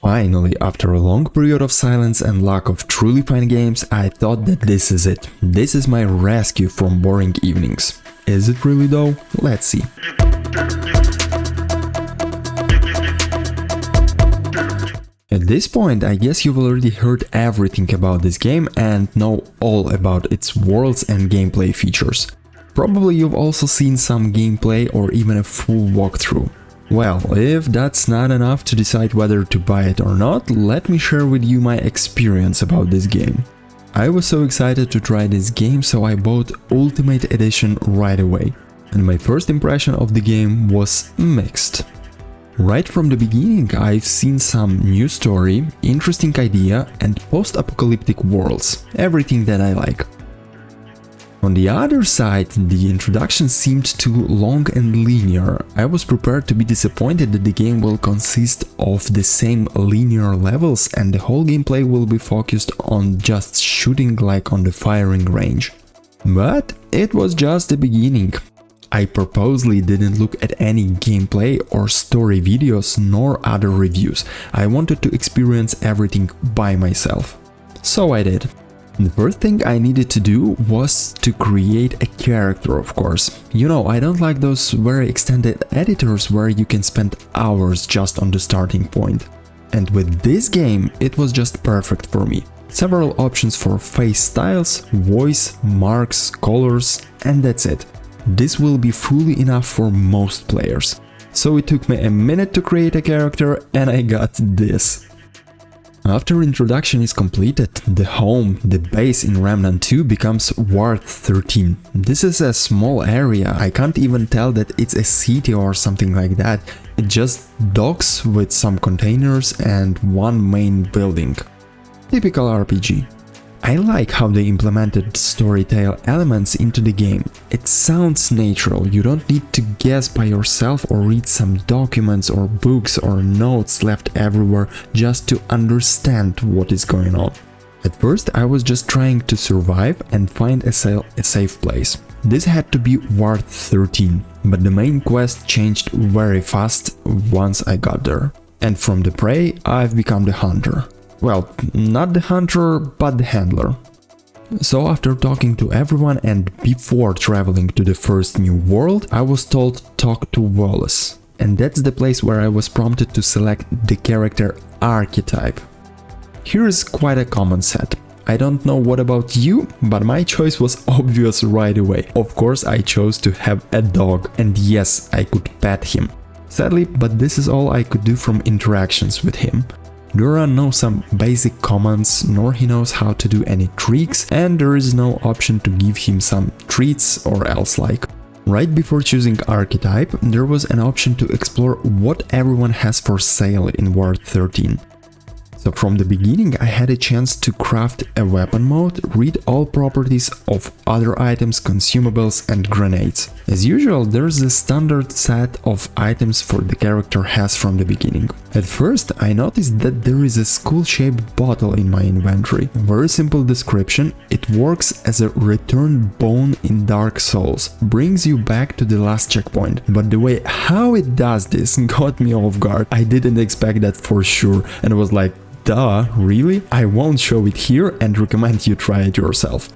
Finally, after a long period of silence and lack of truly fun games, I thought that this is it. This is my rescue from boring evenings. Is it really though? Let's see. At this point, I guess you've already heard everything about this game and know all about its worlds and gameplay features. Probably you've also seen some gameplay or even a full walkthrough. Well, if that's not enough to decide whether to buy it or not, let me share with you my experience about this game. I was so excited to try this game, so I bought Ultimate Edition right away. And my first impression of the game was mixed. Right from the beginning, I've seen some new story, interesting idea and post-apocalyptic worlds, everything that I like. On the other side, the introduction seemed too long and linear. I was prepared to be disappointed that the game will consist of the same linear levels and the whole gameplay will be focused on just shooting like on the firing range. But it was just the beginning. I purposely didn't look at any gameplay or story videos nor other reviews. I wanted to experience everything by myself. So I did. The first thing I needed to do was to create a character, of course. You know, I don't like those very extended editors where you can spend hours just on the starting point. And with this game, it was just perfect for me. Several options for face styles, voice, marks, colors, and that's it. This will be fully enough for most players. So it took me a minute to create a character and I got this. After introduction is completed, the home, the base in Remnant 2 becomes Ward 13. This is a small area, I can't even tell that it's a city or something like that. It just docks with some containers and one main building. Typical RPG. I like how they implemented storytale elements into the game. It sounds natural, you don't need to guess by yourself or read some documents or books or notes left everywhere just to understand what is going on. At first I was just trying to survive and find a safe place. This had to be Ward 13, but the main quest changed very fast once I got there. And from the prey I've become the hunter. Well, not the hunter, but the handler. So after talking to everyone and before traveling to the first new world, I was told talk to Wallace. And that's the place where I was prompted to select the character archetype. Here is quite a common set. I don't know what about you, but my choice was obvious right away. Of course I chose to have a dog, and yes, I could pet him. Sadly, but this is all I could do from interactions with him. There are no some basic commands, nor he knows how to do any tricks, and there is no option to give him some treats or else like. Right before choosing archetype, there was an option to explore what everyone has for sale in Ward 13. So from the beginning I had a chance to craft a weapon mode, read all properties of other items, consumables and grenades. As usual, there's a standard set of items for the character has from the beginning. At first I noticed that there is a skull-shaped bottle in my inventory. Very simple description, it works as a returned bone in Dark Souls, brings you back to the last checkpoint. But the way how it does this got me off guard. I didn't expect that for sure and was like, duh, really? I won't show it here and recommend you try it yourself.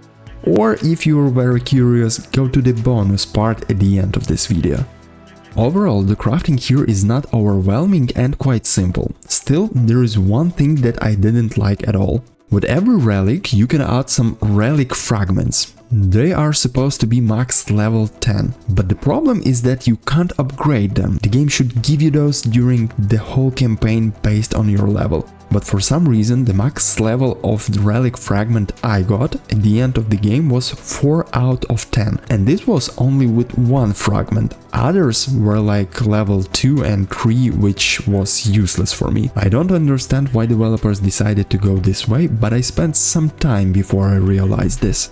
Or if you're very curious, go to the bonus part at the end of this video. Overall, the crafting here is not overwhelming and quite simple. Still, there is one thing that I didn't like at all. With every relic, you can add some relic fragments. They are supposed to be max level 10, but the problem is that you can't upgrade them. The game should give you those during the whole campaign based on your level. But for some reason, the max level of the relic fragment I got at the end of the game was 4 out of 10. And this was only with one fragment. Others were like level 2 and 3, which was useless for me. I don't understand why developers decided to go this way, but I spent some time before I realized this.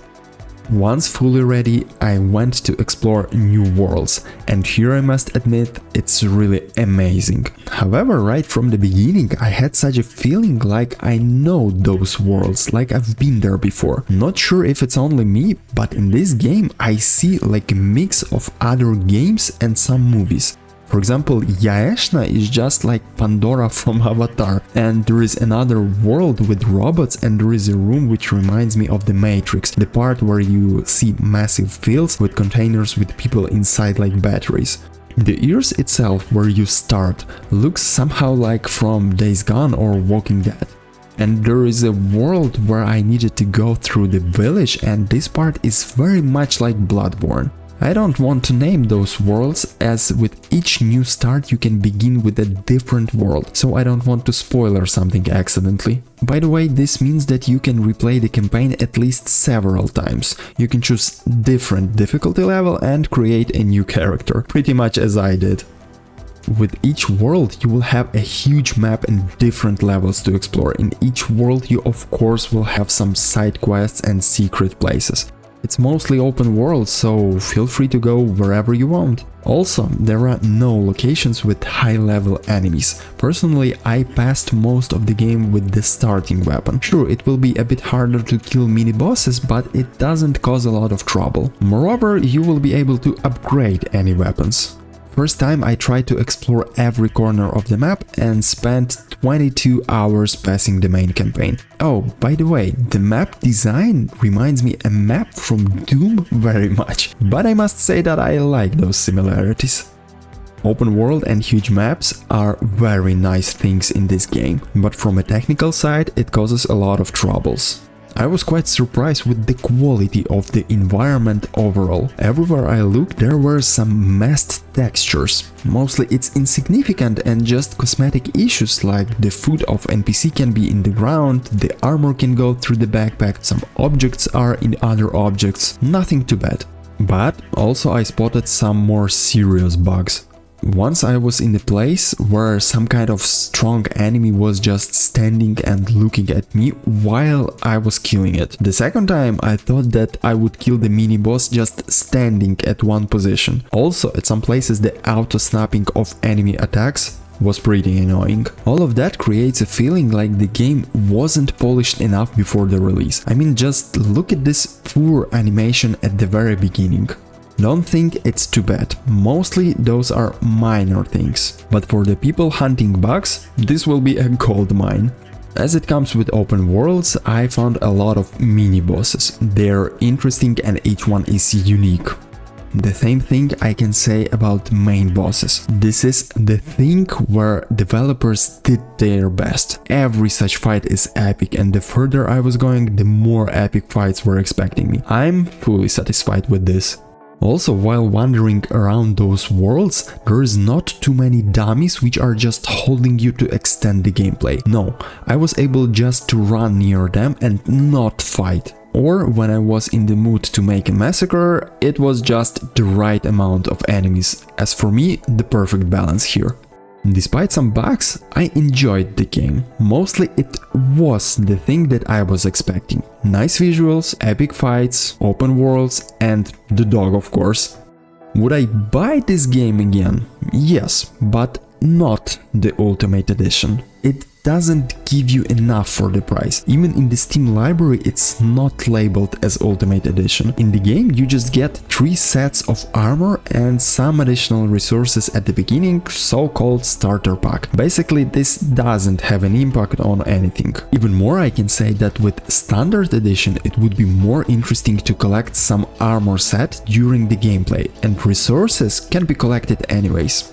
Once fully ready, I went to explore new worlds, and here I must admit it's really amazing. However, right from the beginning I had such a feeling like I know those worlds, like I've been there before. Not sure if it's only me, but in this game I see like a mix of other games and some movies. For example, Yaeshna is just like Pandora from Avatar, and there is another world with robots, and there is a room which reminds me of the Matrix, the part where you see massive fields with containers with people inside like batteries. The ears itself, where you start, looks somehow like from Days Gone or Walking Dead. And there is a world where I needed to go through the village, and this part is very much like Bloodborne. I don't want to name those worlds, as with each new start you can begin with a different world, so I don't want to spoiler something accidentally. By the way, this means that you can replay the campaign at least several times. You can choose different difficulty level and create a new character, pretty much as I did. With each world you will have a huge map and different levels to explore. In each world you of course will have some side quests and secret places. It's mostly open world, so feel free to go wherever you want. Also, there are no locations with high level enemies. Personally, I passed most of the game with the starting weapon. Sure, it will be a bit harder to kill mini bosses, but it doesn't cause a lot of trouble. Moreover, you will be able to upgrade any weapons. First time I tried to explore every corner of the map and spent 22 hours passing the main campaign. Oh, by the way, the map design reminds me a map from Doom very much, but I must say that I like those similarities. Open world and huge maps are very nice things in this game, but from a technical side it causes a lot of troubles. I was quite surprised with the quality of the environment overall. Everywhere I looked there were some messed textures. Mostly it's insignificant and just cosmetic issues, like the foot of NPC can be in the ground, the armor can go through the backpack, some objects are in other objects, nothing too bad. But also I spotted some more serious bugs. Once I was in a place where some kind of strong enemy was just standing and looking at me while I was killing it. The second time I thought that I would kill the mini boss just standing at one position. Also, at some places the auto-snapping of enemy attacks was pretty annoying. All of that creates a feeling like the game wasn't polished enough before the release. I mean, just look at this poor animation at the very beginning. Don't think it's too bad, mostly those are minor things, but for the people hunting bugs, this will be a gold mine. As it comes with open worlds, I found a lot of mini bosses. They're interesting and each one is unique. The same thing I can say about main bosses. This is the thing where developers did their best. Every such fight is epic, and the further I was going, the more epic fights were expecting me. I'm fully satisfied with this. Also, while wandering around those worlds, there is not too many dummies which are just holding you to extend the gameplay. No, I was able just to run near them and not fight. Or when I was in the mood to make a massacre, it was just the right amount of enemies. As for me, the perfect balance here. Despite some bugs, I enjoyed the game. Mostly it was the thing that I was expecting. Nice visuals, epic fights, open worlds, and the dog, of course. Would I buy this game again? Yes, but not the Ultimate Edition. It doesn't give you enough for the price. Even in the Steam library it's not labeled as Ultimate Edition. In the game you just get 3 sets of armor and some additional resources at the beginning, so-called starter pack. Basically this doesn't have an impact on anything. Even more, I can say that with Standard Edition it would be more interesting to collect some armor set during the gameplay, and resources can be collected anyways.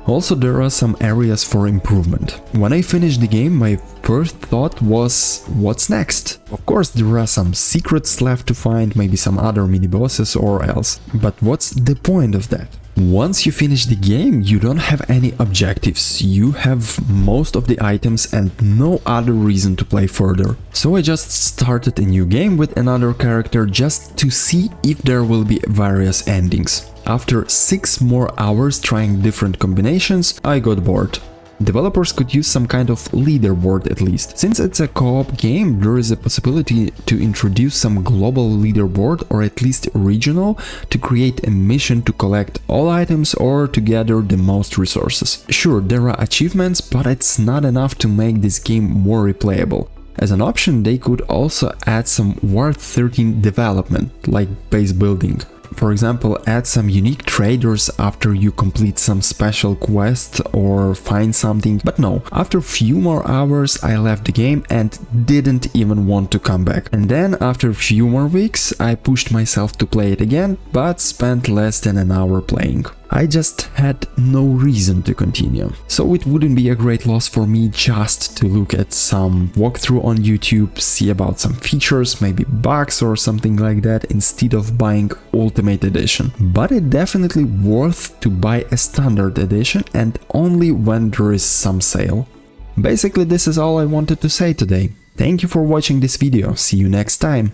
Also, there are some areas for improvement. When I finished the game, my first thought was, what's next? Of course, there are some secrets left to find, maybe some other mini-bosses or else. But what's the point of that? Once you finish the game, you don't have any objectives, you have most of the items and no other reason to play further. So I just started a new game with another character just to see if there will be various endings. After 6 more hours trying different combinations, I got bored. Developers could use some kind of leaderboard at least. Since it's a co-op game, there is a possibility to introduce some global leaderboard or at least regional to create a mission to collect all items or to gather the most resources. Sure, there are achievements, but it's not enough to make this game more replayable. As an option, they could also add some War 13 development, like base building. for example, add some unique traders after you complete some special quest or find something, but no, after few more hours I left the game and didn't even want to come back. And then after a few more weeks I pushed myself to play it again, but spent less than an hour playing. I just had no reason to continue. So it wouldn't be a great loss for me just to look at some walkthrough on YouTube, see about some features, maybe bugs or something like that, instead of buying Ultimate Edition. But it's definitely worth to buy a Standard Edition, and only when there is some sale. Basically, this is all I wanted to say today. Thank you for watching this video, see you next time!